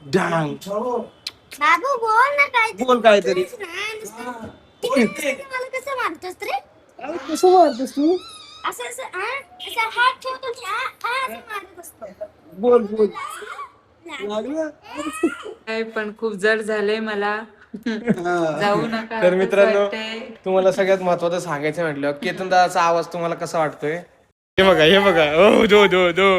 डांग. बाबू बोल ना काय बोल काहीतरी. मला कसं मारतोस रे कसं मारतोस तू? असं असं असं हात ठेवतो की असं मारत असतो बोल बोल. लागलं. काय पण खूप जड झालंय मला. जाऊ नका तर असंच मित्रांनो, वाटतंय. तुम्हाला सगळ्त महत्वाचं सांगायचं म्हटलं, केतन दादाचा आवाज तुम्हाला कसा वाटतोय? हे बघा, हे बघा. ओ दो दो दो.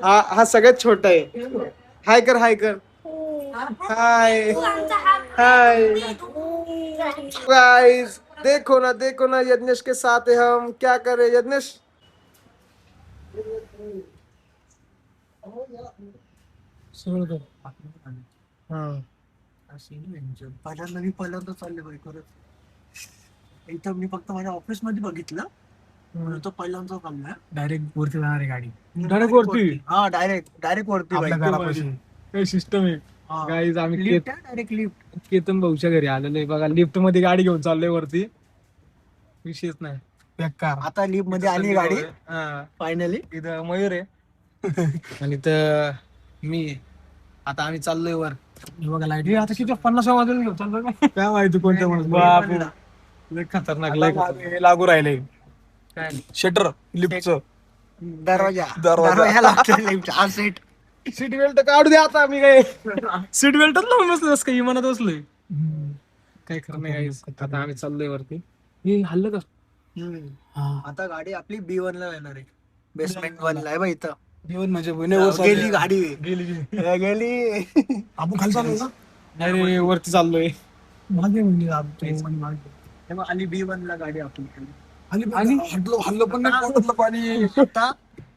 हा सगळ्यात छोटा आहे. हाय कर, हाय कर. हाय हाय गाइस, देखो ना यज्ञेश के साथ है हम. क्या करे यज्ञेश? पहिल्यांदा चालले बाई खरंच. इथं मी फक्त माझ्या ऑफिस मध्ये बघितलं. तो पहिल्यांदा चाललाय डायरेक्ट वरती जाणार आहे गाडी. डायरेक्ट वरती. हा डायरेक्ट वरती आपल्या घरापाशी काही सिस्टम आहे. गाईज आम्ही डायरेक्ट लिफ्ट. केतन भाऊच्या घरी आलेलो आहे बघा. लिफ्ट मध्ये गाडी घेऊन चाललोय वरती. विषयच नाही. बेकार. आता लिफ्ट मध्ये आली गाडी हा. फायनली. इथं मयूर आहे आणि तर मी. आता आम्ही चाललोय वर. बघा लाईट. आता किती 50 वाजून घेऊन चाललोय. काय माहिती कोणत्या बापू. लय खतरनाक. लय लागू राहिले. काय शटर लिफ्टचं. दरवाजा लागतो लिफ्ट. हा सेट. सीट बेल्ट काढू दे आता. मी काय सीट बेल्टच लावून बसलोस काही मनात बसलोय. काय खरं नाही. आता आम्ही चाललोय वरती. हे हल्लं का? आता गाडी आपली B1 ला येणार आहे. बेसमेंट 1 ला आहे बा इथं. जेवण म्हणजे गेली गाडी. गेली. आपण खाली चाललो ना. नाही रे, वरती चाललोय. मागे आली B1 ला गाडी आपली. आणि हल्लो पण नाही पोटातलं पाणी.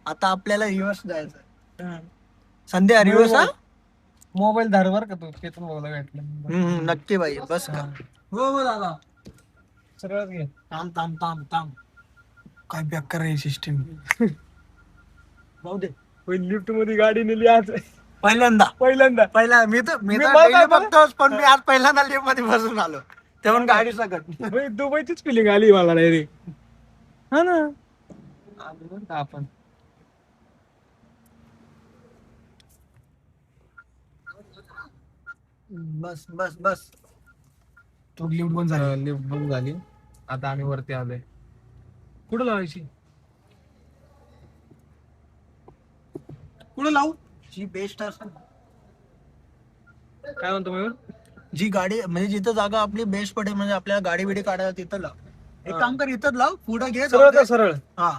आता आपल्याला रिव्हर्स जायचं. संध्या रिव्हर्स. मोबाईल धार बर का तू. केतन भाऊला भेटलं. नक्की बाई. बस का. हो दादा. सरळच घे. थांब. काय बेकार आहे सिस्टीम. जाऊ दे. लिफ्ट मध्ये गाडी नेली आज. पहिला मी तर daily बघतोच, पण मी आज पहिल्यांदा लिफ्ट मध्ये बसून आलो. तेव्हा गाडी सकट. दुबईचीच फिलिंग आली मला डायरेक्ट. हा ना. आपण बस. तो लिफ्ट बंद झाली. लिफ्ट बंद झाली. आता आम्ही वरती आलोय. कुठं लावायची? कुठं लावू? जी बेस्ट असेल. काय म्हणतो मयूर? जी गाडी म्हणजे जिथं जागा आपली बेस्ट पडेल, म्हणजे आपल्याला गाडी बिडी काढायला तिथं लाव. एक काम कर, इथं लाव. पुढे घे. सरळ. हा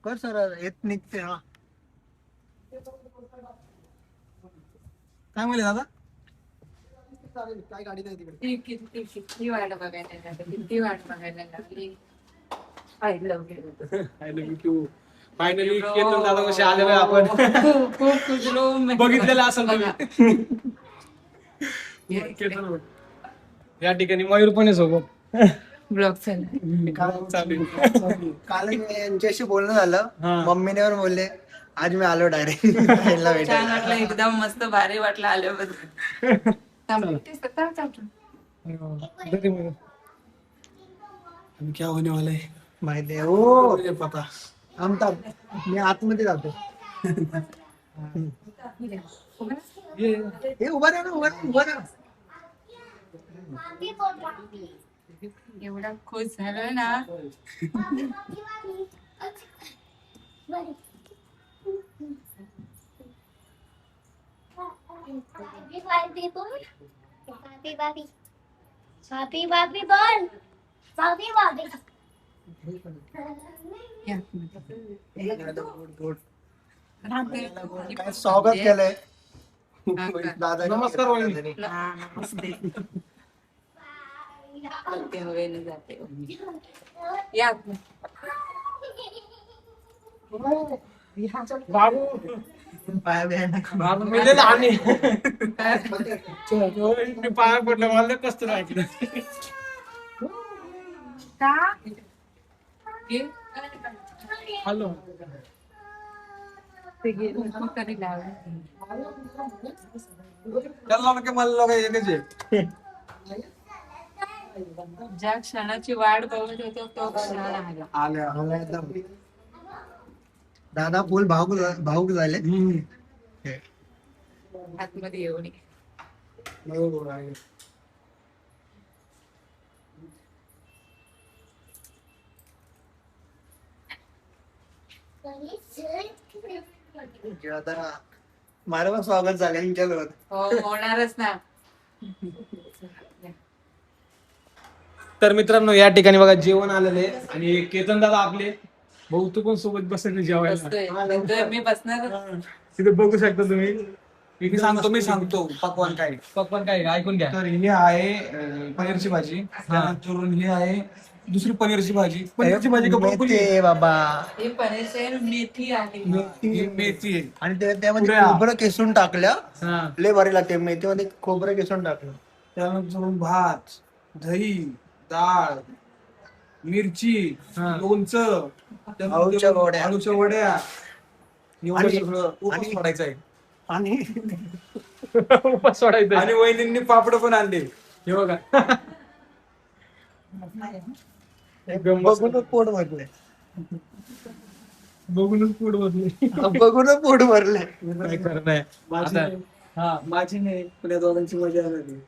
कर सर. येत निघते. हा काय म्हणले दादा? काय गाडी नाही तिकडे. किती वाट बघायला लागली. I love you. Finally Ketan दादा कसे आलेलो आहे आपण. खूप खुश बघितलेलं असेल तुम्ही. या ठिकाणी मयूर पण आहे सोबत. ब्लॉग चालू. काल यांच्याशी बोलणं झालं. हा. मम्मीने पण बोलले, आज मी आलो डायरेक्ट. छान वाटलं. एकदम मस्त भारी वाटलं आल्याबद्दल. क्या होने वाला है माहिती आहे. हो पता. थांब. मी आतमध्ये जातो. हे उभा राहा. एवढा खुश झालोय ना. काय स्वागत केलंय दादा. नमस्कार वहिनी. नमस्ते. हवेने जाते. या बाबू. पाया बिया नका. बाबू मेलेला आणि पाया पडलं. मला कसं ऐकलं. हॅलो. त्याला की मला लोक एकच आहे. ज्या क्षणाची वाट बघत होतो तो क्षण आला. आल्या एकदम. दादा फुल भाऊक झाले. आतमध्ये येऊन ये. आता माझं पण स्वागत झालं यांच्या घरात. हो होणारच ना. तर मित्रांनो या ठिकाणी बघा जेवण आलेले आणि केतन दादा आपले भाऊ तू पण सोबत बसायचे जेवायला. बसतोय मी बसणार. तिथे बघू शकता तुम्ही. मी सांगतो पकवान काय. पकवान काय ऐकून घ्या. तर ही आहे पनीरची भाजी. त्यानंतर ही आहे दुसरी पनीरची भाजी. पनीरची भाजी का ब्रोकोली आहे? बाबा हे पनीरची मेथी आहे. ही मेथी आहे. आणि त्यामध्ये पुऱ्या. खोबरं किसून टाकल्या. हा. लय भारी लागते मेथीमध्ये खोबरं किसून टाकलं. त्यानंतर भात, दही, डाळ, मिरची, हा. लोणचं, त्यानंतर आळूच्या वड्या. आळूच्या वड्या. एवढं आणि- सगळं उपास सोडायचं आहे. आणि उपास सोडायचा. आणि वहिनींनी पापड पण आणले. हे बघा. बघूनच पोट भरले. बघूनच पोट भरले. बघूनच पोट भरले. काय खरं नाही. आता हा माझी नाही पण या दोघांची मजा आली.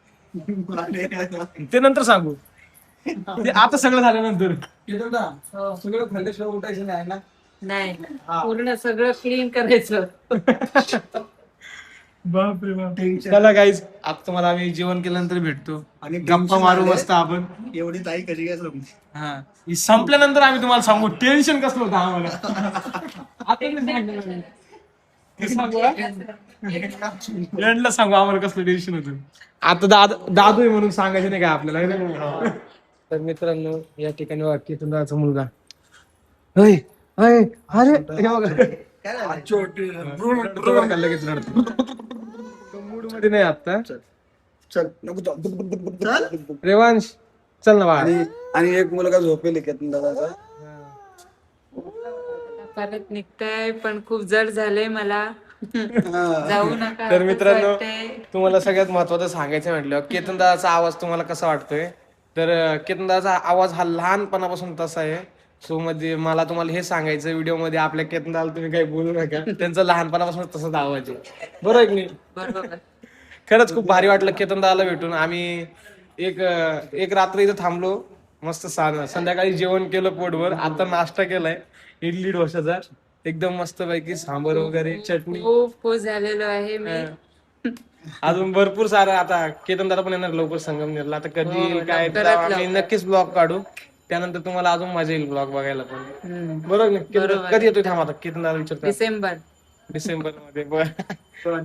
ते नंतर सांगू. ते आता सगळं झाल्यानंतर. केलं ना? सगळं खाल्ल्याशिवाय उठायचं नाही ना. नाही पूर्ण सगळं क्लीन करायचं. बापरे बाप. चला गाईज आता तुम्हाला आम्ही जेवण केल्यानंतर भेटतो आणि गप्पा मारू मस्त आपण. एवढी ताई कशी काय समजली? हा ही संपल्यानंतर आम्ही तुम्हाला सांगू टेन्शन कसलं होतं आम्हाला. आता नाही सांगणार आम्ही. ते सांगू हा? एंडला सांगू आम्हाला कसलं टेन्शन होतं. आता दादू आहे म्हणून सांगायचं नाही काय आपल्याला है ना? तर मित्रांनो या ठिकाणी बघा केतन दादाचा मुलगा. अरे हे बघा. काय झालं? रडतो बरं का, लगेच रडतो. मूड मध्ये नाही आता. चल नको चल. रेवांश चल ना बाळा. आणि एक मुलगा झोपेल केतन दादाचा. परत निघताय पण खूप जड झालंय मला. जाऊ नका. तर मित्रांनो असं वाटतंय. तुम्हाला सगळ्यात महत्वाचं सांगायचं म्हटलं केतन दादाचा आवाज तुम्हाला कसा वाटतोय. तर केतन दादाचा आवाज हा लहानपणापासून तसा आहे. सो मध्ये मला तुम्हाला हे सांगायचं व्हिडिओ मध्ये आपल्या केतन दादाला तुम्ही काही बोलू नका. त्यांचा लहानपणापासून तसाच आवाज आहे. बरोबर आहे की नाही. बरोबर. खरंच खूप भारी वाटलं केतन दादाला भेटून. आम्ही एक रात्र इथं थांबलो मस्त संध्याकाळी जेवण केलं पोटभर. आता नाश्ता केलाय इडली डोशाचा एकदम मस्त पैकी सांबर वगैरे चटणी. खूप खुश झालेलो आहे मी. अजून भरपूर सारं आता केतन दादा पण येणार लवकर संगमनेरला. आता कधी येईल काय लवकरात तेव्हा आम्ही लवकर. नक्कीच ब्लॉग काढू. त्यानंतर तुम्हाला अजून मजा येईल ब्लॉग बघायला पण. हम्म. बरोबर ना? बरोबर. कधी येतोय थांब आता केतन दादा विचारतो. डिसेंबर. डिसेंबर मध्ये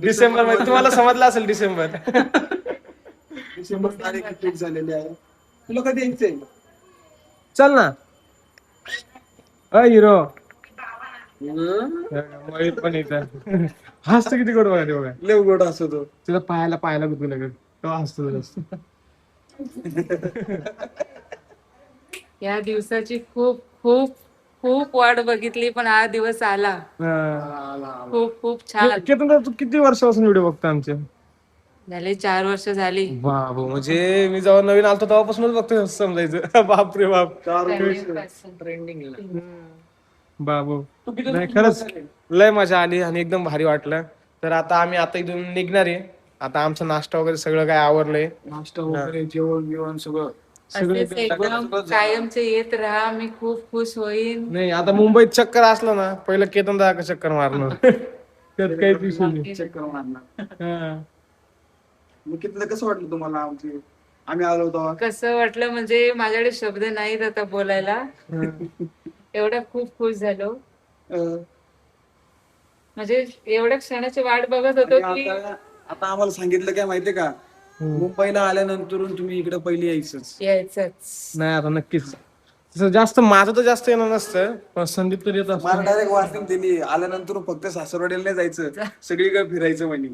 डिसेंबर मध्ये तुम्हाला समजलं असेल डिसेंबर. डिसेंबर तारीख फिक्स झालेली आहे. तुला कधी यायचंय? चल ना हिरो. मयूर पण इथं हसतो किती गोड बघा ते बघा. लय गोड असतो तो. तुला पाहायला गुतू लागेल तेव्हा हसतो जास्त. या दिवसाची खूप खूप खूप वाट बघितली पण हा दिवस आला. खूप खूप छान केतन दादा तू किती वर्षापासून व्हिडिओ बघतो आमचे. झाले. 4 वर्ष झाली. बाबू म्हणजे मी जेव्हा नवीन आलतो तेव्हापासूनच बघतोय असं समजायचं. बाप रे बाप. बाबू नाही खरंच लय मजा आली आणि एकदम भारी वाटलं. तर आता आम्ही इथून निघणार आहे. आता आमचा नाश्ता वगैरे सगळं काय आवरलंय. नाश्ता वगैरे जेवण बिवण सगळं. असेच एकदम कायमचे येत राहा. मी खूप खुश होईन. नाही आता मुंबईत चक्कर असलं ना पहिलं केतन दादा चक्कर मारणार. त्यात काहीच विषय नाही. चेक करून आणणार. हा. मग किती कसं वाटलं तुम्हाला आम्ही आलो होतो? कसं वाटलं म्हणजे माझ्याकडे शब्द नाहीत आता बोलायला. एवढं खूप खुश झालो. म्हणजे एवढ्या क्षणाची वाट बघत होतो की आता आम्हाला सांगितलं काय माहितीये का, मुंबईला आल्यानंतर तुम्ही इकडे पहिली यायचंच. यायचंच. नाही आता नक्कीच तसं जास्त माझं तर जास्त येणार नसतं पण संदीप तर येत असतो. मला डायरेक्ट वॉर्निंग दिली आल्यानंतर फक्त सासरवाडीला नाही जायचं सगळीकडे फिरायचं म्हणे.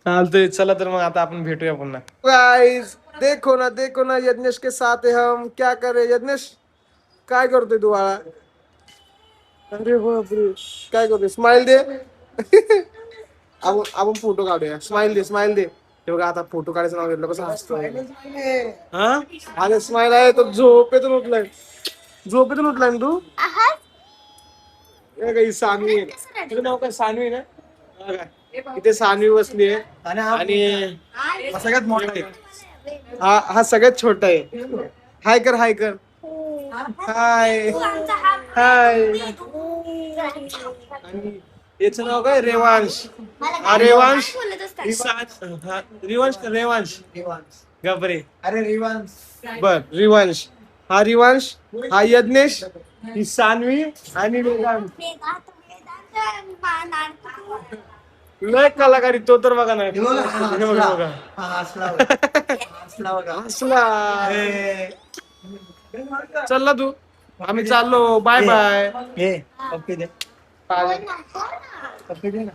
चालतंय चला तर मग आता आपण भेटूया पुन्हा. गाइस देखो ना यज्ञेश के साथ है हम क्या करे. यज्ञेश काय करतोय तू बाळा. अरे बापरे काय करतोय. स्माइल दे. आपण फोटो काढूया. स्माइल दे. हे बघा आता फोटो काढायचं नाव घेतलं कसं हसतोय. हा अरे स्माइल आहे तो. झोपेतून उठलाय ना तू. हे काही सानवी आहे. तुझं नाव काय सानवी ना? हा काय? इथे सानवी बसली आहे आणि हा सगळ्यात मोठा आहे. हा सगळ्यात छोटा आहे. हाय कर हाय कर हाय हाय. आणि याचं नाव काय रेवांश. हा रेवांश. रेवांश गबरे. अरे रिवान्स. बर रिवांश. हा रिवांश. हा यज्ञेश. ही सानवी आणि वेदांत. लय कलाकारी तो तर बघा नाही. हे बघा. हसला. चल तू आम्ही चाललो. Bye bye. पप्पी दे पप्पी दे ना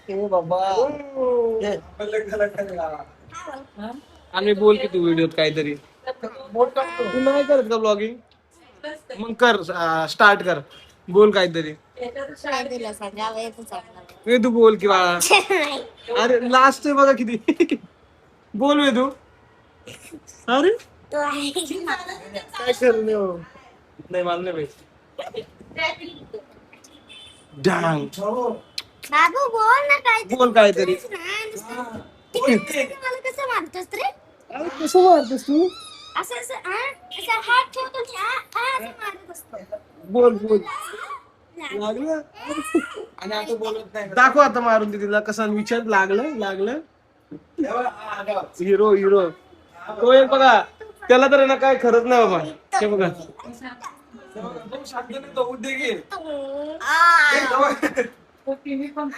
ए बाबा आणि बोल की तू व्हिडिओत काहीतरी. तू नाही करत का ब्लॉगिंग? मग कर स्टार्ट कर. बोल काहीतरी. ए तू बोल की बाळा. अरे लास्ट बघा किती. बोल वे तू. अरे काय करणे हो. नाही मानले भाई. डांग. बाबू बोल ना काय बोल काहीतरी. मला कसं मारतोस रे कसं मारतोस तू? असं असं असं हात ठेवतो की असं मारत असतो. बोल बोल. लागलं आणि आता बोलत नाही. दाखव आता मारून दे तिला. कसं विचार. लागलं हिरो हिरो. तो एक बघा त्याला तर ना काय खरंच नाही बाबा. हे बघा टीव्ही पण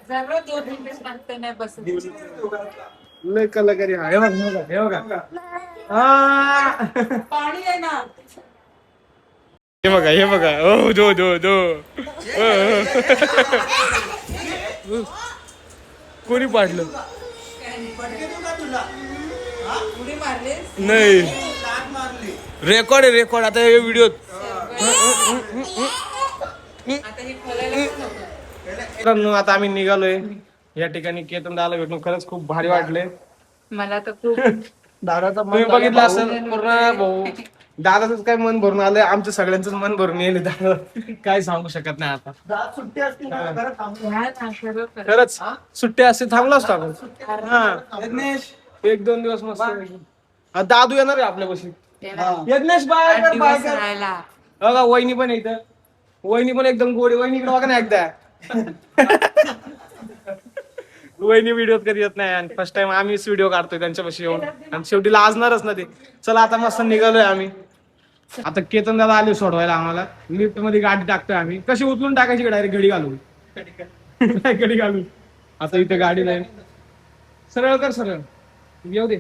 जरा 2 मिनिट शांत नाही बसत. लय कलाकारी. हा हे बघा पाणी आहे ना. हे बघा ओ दो कोणी पाडलं उडी मारलीस? नाही. रेकॉर्ड आहे रेकॉर्ड. आता हे व्हिडिओ आता हे खोलायला नको. आता आम्ही निघालोय. या ठिकाणी केतन दाला भेटून खरंच खूप भारी वाटले. मला तर खूप दादाचा तुम्ही बघितलं असेल पूर्ण भाऊ. दादाच काय मन भरून आलंय. आमच्या सगळ्यांचं मन भरून येईल. दादा काय सांगू शकत नाही आता. सुट्टी असते ना घरात थांबून. हा ना, खरोखर. खरंच सुट्टी असते थांबलो असतो आपण. हा यज्ञेश 1-2 दिवस मस्त. दादू येणार आहे आपल्यापाशी. त्याला यज्ञेश बाय 8 कर बाय दिवस कर. राहायला. बघा वहिनी पण इथं. वहिनी पण एकदम गोडी. वहिनीकडे बघा ना एकदा. वहिनी व्हिडिओ कधी येत नाही आणि फर्स्ट टाइम आम्हीच व्हिडिओ काढतोय त्यांच्यापाशी येऊन. आणि शेवटी लाजणारच ना ते. चला आता मस्त निघालोय आम्ही. आता केतन दादा आले सोडवायला आम्हाला. लिफ्ट मध्ये गाडी टाकतोय आम्ही. कशी उचलून टाकायची डायरेक्ट घडी घालून. घडी घालून. आता इथे गाडी नाही. सरळ कर सरळ. येऊ दे.